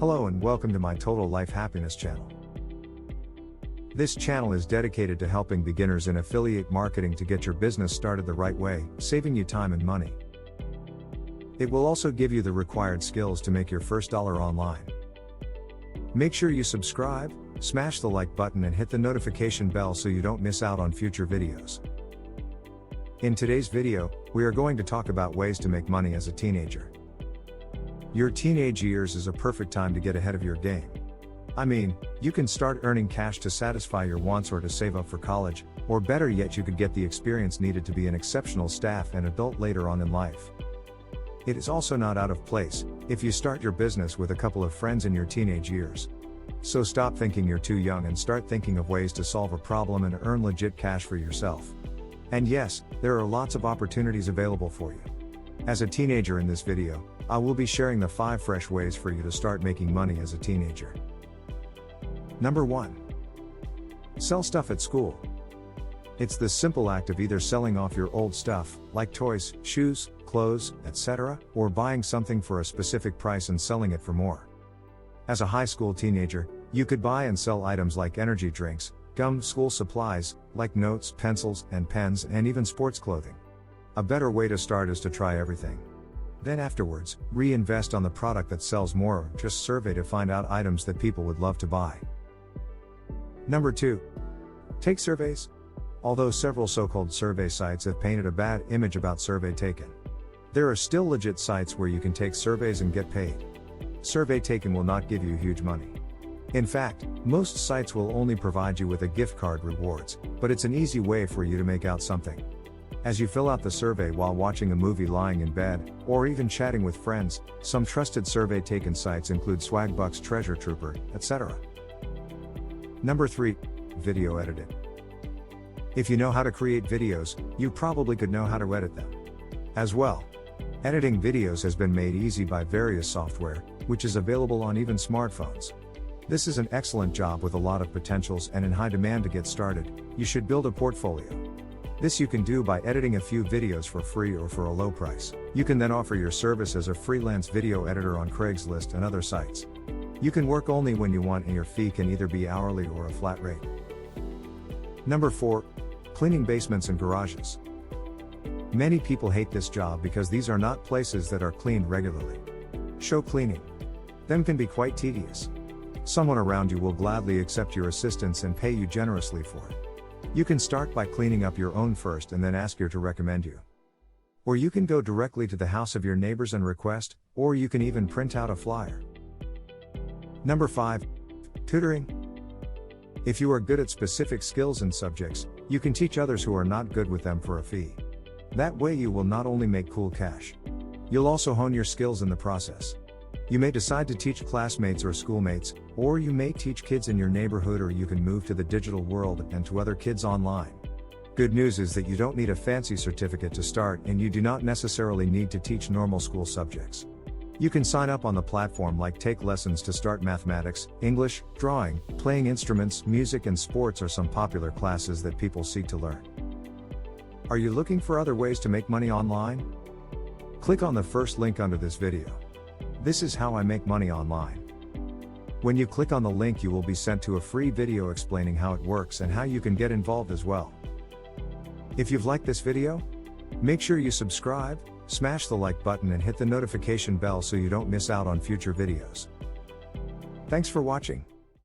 Hello and welcome to my Total Life Happiness channel. This channel is dedicated to helping beginners in affiliate marketing to get your business started the right way, saving you time and money. It will also give you the required skills to make your first dollar online. Make sure you subscribe, smash the like button and hit the notification bell so you don't miss out on future videos. In today's video, we are going to talk about ways to make money as a teenager. Your teenage years is a perfect time to get ahead of your game. I mean, you can start earning cash to satisfy your wants or to save up for college, or better yet you could get the experience needed to be an exceptional staff and adult later on in life. It is also not out of place if you start your business with a couple of friends in your teenage years. So stop thinking you're too young and start thinking of ways to solve a problem and earn legit cash for yourself. And yes, there are lots of opportunities available for you. As a teenager in this video, I will be sharing the 5 fresh ways for you to start making money as a teenager. Number 1. Sell stuff at school. It's the simple act of either selling off your old stuff, like toys, shoes, clothes, etc., or buying something for a specific price and selling it for more. As a high school teenager, you could buy and sell items like energy drinks, gum, school supplies, like notes, pencils, and pens, and even sports clothing. A better way to start is to try everything. Then afterwards, reinvest on the product that sells more or just survey to find out items that people would love to buy. Number 2. Take surveys. Although several so-called survey sites have painted a bad image about survey taken, there are still legit sites where you can take surveys and get paid. Survey taken will not give you huge money. In fact, most sites will only provide you with a gift card rewards, but it's an easy way for you to make out something. As you fill out the survey while watching a movie lying in bed, or even chatting with friends, some trusted survey taken sites include Swagbucks, Treasure Trooper, etc. Number 3. Video editing. If you know how to create videos, you probably could know how to edit them as well. Editing videos has been made easy by various software, which is available on even smartphones. This is an excellent job with a lot of potentials and in high demand. To get started, you should build a portfolio. This you can do by editing a few videos for free or for a low price. You can then offer your service as a freelance video editor on Craigslist and other sites. You can work only when you want and your fee can either be hourly or a flat rate. Number 4. Cleaning basements and garages. Many people hate this job because these are not places that are cleaned regularly. Show cleaning them can be quite tedious. Someone around you will gladly accept your assistance and pay you generously for it. You can start by cleaning up your own first and then ask her to recommend you. Or you can go directly to the house of your neighbors and request, or you can even print out a flyer. Number 5. Tutoring. If you are good at specific skills and subjects, you can teach others who are not good with them for a fee. That way you will not only make cool cash, you'll also hone your skills in the process. You may decide to teach classmates or schoolmates, or you may teach kids in your neighborhood, or you can move to the digital world and to other kids online. Good news is that you don't need a fancy certificate to start, and you do not necessarily need to teach normal school subjects. You can sign up on the platform like Take Lessons to start. Mathematics, English, drawing, playing instruments, music and sports are some popular classes that people seek to learn. Are you looking for other ways to make money online? Click on the first link under this video. This is how I make money online. When you click on the link, you will be sent to a free video explaining how it works and how you can get involved as well. If you've liked this video, make sure you subscribe, smash the like button and hit the notification bell so you don't miss out on future videos. Thanks for watching.